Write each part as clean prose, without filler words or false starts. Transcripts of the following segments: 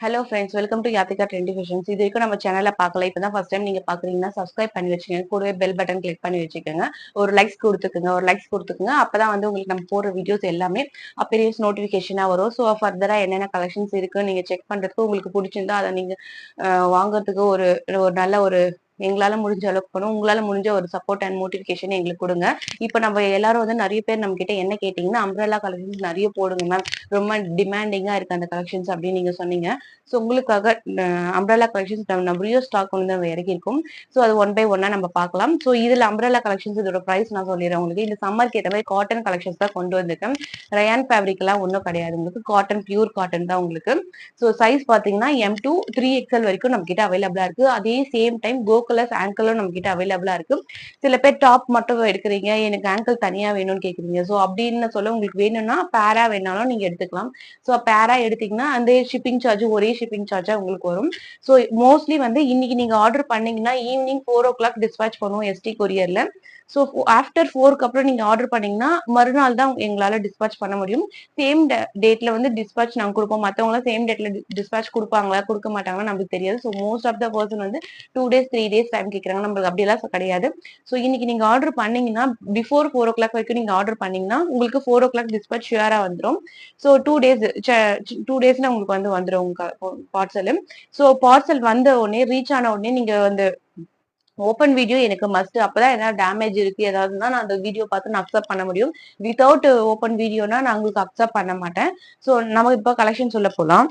Hello friends, welcome to Yathika trendy fashions. இது வரைக்கும் நம்ம சேனலை பார்க்கல, இப்போ தான் ஃபர்ஸ்ட் டைம் நீங்கள் பார்க்குறீங்கன்னா சப்ஸ்கிரைப் பண்ணி வச்சுக்கோங்க. கூடவே பெல் பட்டன் கிளிக் பண்ணி வச்சுக்கோங்க. ஒரு லைக்ஸ் கொடுத்துக்குங்க. அப்போ தான் வந்து உங்களுக்கு நம்ம போடுற வீடியோஸ் எல்லாமே அப்பீரியன்ஸ் நோட்டிஃபிகேஷனாக வரும். ஸோ ஃபர்தராக என்னென்ன கலெக்ஷன்ஸ் இருக்குன்னு நீங்கள் செக் பண்ணுறதுக்கு உங்களுக்கு பிடிச்சிருந்தா அதை நீங்கள் வாங்குறதுக்கு ஒரு ஒரு நல்ல ஒரு எங்களால முடிஞ்ச அளவுக்கு பண்ணும். உங்களால முடிஞ்ச ஒரு சப்போர்ட் அண்ட் மோட்டிஃபிகேஷன் எங்களுக்கு கொடுங்க. இப்போ நம்ம எல்லாரும் வந்து நிறைய பேர் நம்ம கிட்ட என்ன கேட்டீங்கன்னா, அம்ப்ரெல்லா கலெக்ஷன்ஸ் நிறைய போடுங்க மேம், ரொம்ப டிமாண்டிங்கா இருக்கு அந்த கலெக்ஷன்ஸ் அப்படின்னு நீங்க சொன்னீங்க. ஸோ உங்களுக்காக அம்ப்ரெல்லா கலெக்ஷன்ஸ் நம்ம ரியோ ஸ்டாக் வந்து நம்ம இறக்கிருக்கோம். ஸோ அது ஒன் பை ஒன்னா நம்ம பார்க்கலாம். ஸோ இதுல அம்ப்ரெல்லா கலெக்ஷன்ஸ் இதோட பிரைஸ் நான் சொல்லிடுறேன் உங்களுக்கு. இந்த சம்மருக்கு ஏற்ற மாதிரி காட்டன் கலெக்ஷன்ஸ் தான் கொண்டு வந்திருக்கேன். ரயான் ஃபேப்ரிக் எல்லாம் ஒன்றும் கிடையாது, உங்களுக்கு காட்டன் பியூர் காட்டன் தான் உங்களுக்கு. ஸோ சைஸ் பாத்தீங்கன்னா M2 3XL வரைக்கும் நம்ம கிட்ட அவைலபிளா இருக்கு. அதே சேம் டைம் கோ கலர்ஸ் ஆங்கிளும் நம்ம கிட்ட அவைலபிளா இருக்கு. சில பேர் டாப் மட்டும் எடுக்கிறீங்க, எனக்கு ஆங்கிள் தனியா வேணும்னு கேக்குறீங்க. ஸோ அப்படின்னு சொல்ல உங்களுக்கு வேணும்னா பேரா வேணாலும் நீங்க எடுத்துக்கலாம். ஸோ பேரா எடுத்தீங்கன்னா அந்த ஷிப்பிங் சார்ஜ் ஒரே ஷிப்பிங் சார்ஜா உங்களுக்கு வரும். ஸோ மோஸ்ட்லி வந்து இன்னைக்கு நீங்க ஆர்டர் பண்ணீங்கன்னா ஈவினிங் 4 o'clock டிஸ்பேச் பண்ணுவோம் ST கொரியர்ல. ஸோ ஆஃப்டர் 4க்கு அப்புறம் நீங்க ஆர்டர் பண்ணீங்கன்னா மறுநாள் தான் எங்களால டிஸ்பேச் பண்ண முடியும். சேம் டேட்ல வந்து டிஸ்பேச் நாங்க கொடுப்போம். மத்தவங்க சேம் டேட்ல டிஸ்பேச் கொடுப்பாங்களா கொடுக்க மாட்டாங்களா நமக்கு தெரியாது. So most of the person வந்து 2 days 3 days டைம் கேட்கறாங்க. நம்மளுக்கு அப்படியெல்லாம் கிடையாது. ஸோ இன்னைக்கு நீங்க ஆர்டர் பண்ணீங்கன்னா பிஃபோர் 4 o'clock வரைக்கும் நீங்க ஆர்டர் பண்ணீங்கன்னா உங்களுக்கு 4 o'clock டிஸ்பேச் ஷியரா வந்துடும். ஸோ 2 days 2 daysல உங்களுக்கு வந்து வந்துடும் உங்க பார்சல். ஸோ பார்சல் வந்த உடனே ரீச் ஆன உடனே நீங்க வந்து ஓப்பன் வீடியோ எனக்கு மஸ்ட். அப்பதான் ஏதாவது டேமேஜ் இருக்கு ஏதாவதுன்னா நான் அந்த வீடியோ பார்த்து நான் அக்செப்ட் பண்ண முடியும். வித்தவுட் ஓப்பன் வீடியோனா நான் உங்களுக்கு அக்செப்ட் பண்ண மாட்டேன். ஸோ நம்ம இப்போ கலெக்ஷன் சொல்ல போலாம்.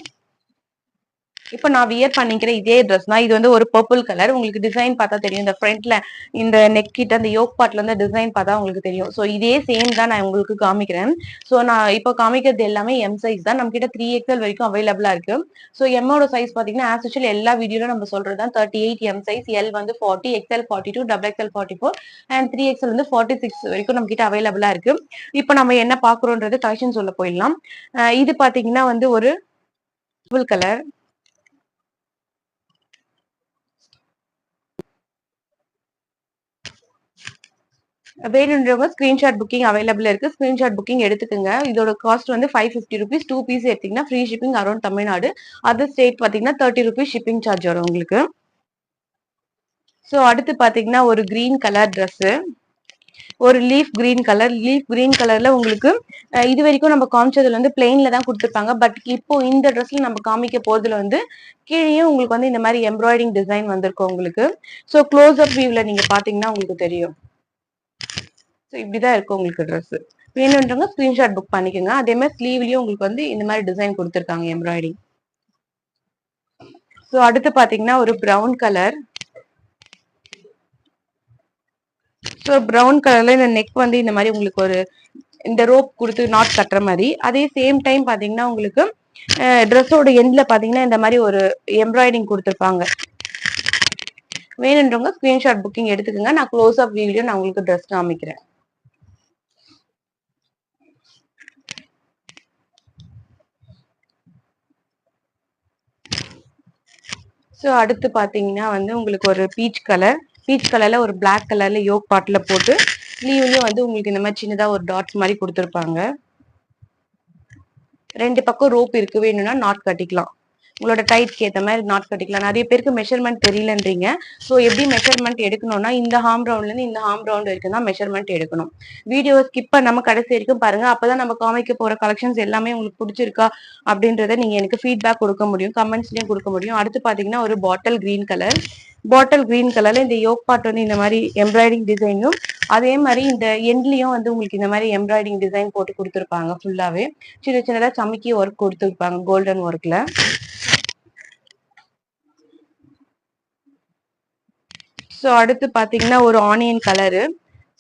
இப்ப நான் வியர் பண்ணிக்கிற இதே ட்ரெஸ் தான். இது வந்து ஒரு பர்பிள் கலர். உங்களுக்கு டிசைன் பார்த்தா தெரியும். இந்த ஃப்ரண்ட்ல இந்த நெக் கிட்ட இந்த யோக் பார்ட்ல இருந்து டிசைன் பார்த்தா உங்களுக்கு தெரியும். ஸோ இதே சேம் தான் நான் உங்களுக்கு காமிக்கிறேன். ஸோ நான் இப்போ காமிக்கிறது எல்லாமே M சைஸ் தான். நம்ம கிட்ட 3XL வரைக்கும் அவைலபிளா இருக்கு. ஸோ எம்மோட சைஸ் பாத்தீங்கன்னா ஆஸ் யூஷுவல் எல்லா வீடியோல நம்ம சொல்றதுதான் 38 M சைஸ், L வந்து 40, XL 42, XXL 44 அண்ட் 3XL வந்து 46 வரைக்கும் நம்ம கிட்ட அவைலபிளா இருக்கு. இப்போ நம்ம என்ன பாக்குறோன்றது கலெக்ஷன் சொல்ல போயிடலாம். இது பாத்தீங்கன்னா வந்து ஒரு பர்பிள் கலர். வேணுன்றவங்க ஸ்கிரீன்ஷாட் புக்கிங் அவைலபிள் இருக்கு. ஸ்கிரீன்ஷாட் புக்கிங் எடுத்துக்கோங்க. இதோட காஸ்ட் வந்து 550 rupees. 2 பீஸ் எடுத்தீங்கன்னா free shipping around Tamil Nadu. Other state பாத்தீங்கன்னா 30 rupees ஷிப்பிங் சார்ஜ் வரும் உங்களுக்கு. ஸோ அடுத்து பாத்தீங்கன்னா ஒரு கிரீன் கலர் ட்ரெஸ், ஒரு leaf green colour. Leaf green கலர்ல உங்களுக்கு இது வரைக்கும் நம்ம காமிச்சதுல வந்து பிளெயின்ல தான் கொடுத்துருப்பாங்க. பட் இப்போ இந்த ட்ரெஸ்ல நம்ம காமிக்க போறதுல வந்து கீழே உங்களுக்கு வந்து இந்த மாதிரி எம்ப்ராய்டிங் டிசைன் வந்திருக்கும் உங்களுக்கு. ஸோ க்ளோஸ் அப் வியூல நீங்க பாத்தீங்கன்னா உங்களுக்கு தெரியும். ஸோ இப்படிதான் இருக்கும் உங்களுக்கு ட்ரெஸ். வேணுன்றவங்க ஸ்கிரீன்ஷாட் புக் பண்ணிக்கோங்க. அதே மாதிரி ஸ்லீவ்லயும் உங்களுக்கு வந்து இந்த மாதிரி டிசைன் கொடுத்துருக்காங்க எம்ப்ராய்டிங். ஸோ அடுத்து பாத்தீங்கன்னா ஒரு பிரவுன் கலர். ஸோ பிரவுன் கலர்ல இந்த நெக் வந்து இந்த மாதிரி உங்களுக்கு ஒரு இந்த ரோப் கொடுத்து நாட் கட்டுற மாதிரி. அதே சேம் டைம் பாத்தீங்கன்னா உங்களுக்கு ட்ரெஸ்ஸோட எண்ட்ல பாத்தீங்கன்னா இந்த மாதிரி ஒரு எம்ப்ராய்டிங் கொடுத்துருப்பாங்க. வேணுன்றவங்க ஸ்கிரீன்ஷாட் புக்கிங் எடுத்துக்கோங்க. நான் க்ளோஸ் அப் வீடியோ நான் உங்களுக்கு ட்ரெஸ் காமிக்கிறேன். ஸோ அடுத்து பாத்தீங்கன்னா வந்து உங்களுக்கு ஒரு பீச் கலர்ல ஒரு பிளாக் கலர்ல யோக் பாட்ல போட்டு ஸ்லீவ்லயும் வந்து உங்களுக்கு இந்த மாதிரி சின்னதா ஒரு டாட்ஸ் மாதிரி கொடுத்துருப்பாங்க. 2 பக்கம் ரோப் இருக்கு. வேணும்னா நாட் கட்டிக்கலாம். உங்களோட டைட்க்கு ஏற்ற மாதிரி நாட் கட்டிக்கலாம். நிறைய பேருக்கு மெஷர்மெண்ட் தெரியலன்றீங்க. ஸோ எப்படி மெஷர்மெண்ட் எடுக்கணும்னா இந்த ஹார்ம் ரவுண்ட்ல இருந்து இந்த ஹார்ம் ரவுண்ட் வரைக்கும் தான் மெஷர்மெண்ட் எடுக்கணும். வீடியோ ஸ்கிப் பண்ணாம கடைசி வரைக்கும் பாருங்க. அப்பதான் நம்ம காமிக்க போற கலெக்ஷன்ஸ் எல்லாமே உங்களுக்கு பிடிச்சிருக்கா அப்படின்றத நீங்க எனக்கு ஃபீட்பேக் கொடுக்க முடியும், கமெண்ட்ஸ்லயும் கொடுக்க முடியும். அடுத்து பாத்தீங்கன்னா ஒரு பாட்டில் கிரீன் கலர்ல இந்த யோக் பார்ட் வந்து இந்த மாதிரி எம்ப்ராய்டிங் டிசைனும் அதே மாதிரி இந்த எண்ட்லயும் வந்து உங்களுக்கு இந்த மாதிரி எம்ப்ராய்டிங் டிசைன் போட்டு கொடுத்துருப்பாங்க. ஃபுல்லாவே சின்ன சின்னதா சமைக்கி ஒர்க் கொடுத்துருப்பாங்க கோல்டன் ஒர்க்ல. ஸோ அடுத்து பாத்தீங்கன்னா ஒரு ஆனியன் கலரு.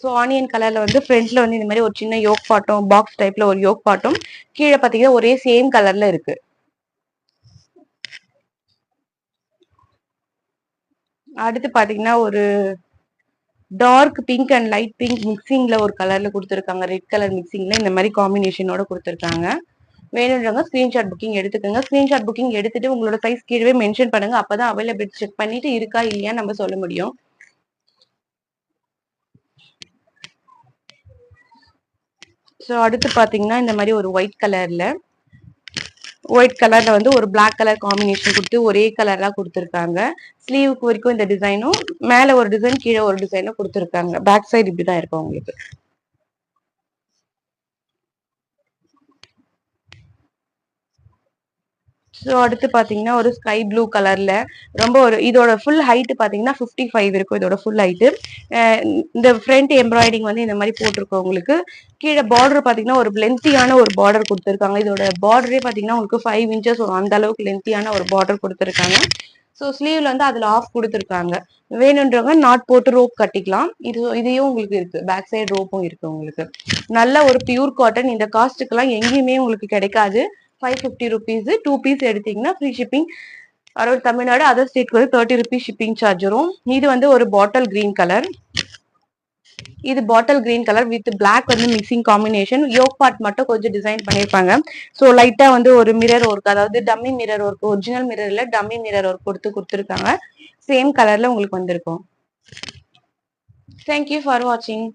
ஸோ ஆனியன் கலர்ல வந்து ஃப்ரண்ட்ல வந்து இந்த மாதிரி ஒரு சின்ன யோக் பாட்டும் பாக்ஸ் டைப்ல ஒரு யோக் பாட்டும் கீழே பாத்தீங்கன்னா ஒரே சேம் கலர்ல இருக்கு. அடுத்து பாத்தீங்கன்னா ஒரு dark pink and light pink மிக்சிங்ல ஒரு கலர்ல கொடுத்துருக்காங்க. ரெட் கலர் மிக்சிங்ல இந்த மாதிரி காம்பினேஷனோட கொடுத்துருக்காங்க. வேணுன்றவங்க ஸ்கிரீன்ஷாட் புக்கிங் எடுத்துக்கோங்க. ஸ்கிரீன்ஷாட் புக்கிங் எடுத்துட்டு உங்களோட சைஸ் கீழே மென்ஷன் பண்ணுங்க. அப்பதான் அவைலபிலிட்டி செக் பண்ணிட்டு இருக்கா இல்லையா நம்ம சொல்ல முடியும். ஸோ அடுத்து பாத்தீங்கன்னா இந்த மாதிரி ஒரு ஒயிட் கலர்ல ஒயிட் கலர்ல வந்து ஒரு பிளாக் கலர் காம்பினேஷன் கொடுத்து ஒரே கலர்லாம் கொடுத்துருக்காங்க. ஸ்லீவுக்கு வரைக்கும் இந்த டிசைனும், மேல ஒரு டிசைன் கீழே ஒரு டிசைனும் கொடுத்துருக்காங்க. பேக் சைடு இப்படிதான் இருக்கும் உங்களுக்கு. ஸோ அடுத்து பாத்தீங்கன்னா ஒரு ஸ்கை ப்ளூ கலர்ல ரொம்ப ஒரு இதோட ஃபுல் ஹைட் பாத்தீங்கன்னா 55 இருக்கும் இதோட ஃபுல் ஹைட்டு. இந்த ஃப்ரண்ட் எம்ப்ராய்டிங் வந்து இந்த மாதிரி போட்டிருக்கோம் உங்களுக்கு. கீழே பார்டர் பாத்தீங்கன்னா ஒரு லென்த்தியான ஒரு பார்டர் கொடுத்துருக்காங்க. இதோட பார்டரே பாத்தீங்கன்னா உங்களுக்கு 5 இன்ச்சஸ் வரும். அந்த அளவுக்கு லென்த்தியான ஒரு பார்டர் கொடுத்துருக்காங்க. ஸோ ஸ்லீவ்ல வந்து அதுல ஆஃப் கொடுத்துருக்காங்க. வேணுன்றவங்க நாட் போட்டு ரோப் கட்டிக்கலாம். இதையும் உங்களுக்கு இருக்கு. பேக் சைடு ரோப்பும் இருக்கு உங்களுக்கு. நல்ல ஒரு பியூர் காட்டன். இந்த காஸ்ட்டுக்கெல்லாம் எங்கேயுமே உங்களுக்கு கிடைக்காது. 550 ருபீஸ். 2 பீஸ் எடுத்தீங்கன்னா free shipping. Around Tamil Nadu, other ஸ்டேட்க்கு வந்து 30 ருபீஸ் ஷிப்பிங் சார்ஜ் வரும். இது வந்து ஒரு பாட்டில் கிரீன் கலர். இது bottle green colour with black வந்து மிக்சிங் காம்பினேஷன். யோக் பார்ட் மட்டும் கொஞ்சம் டிசைன் பண்ணிருப்பாங்க. ஸோ லைட்டா வந்து ஒரு மிரர் ஒர்க், அதாவது dummy mirror work, original mirror இல்ல டம்மி மிரர் ஒர்க் கொடுத்துருக்காங்க. சேம் கலர்ல உங்களுக்கு வந்திருக்கும். தேங்க்யூ ஃபார் வாட்சிங்.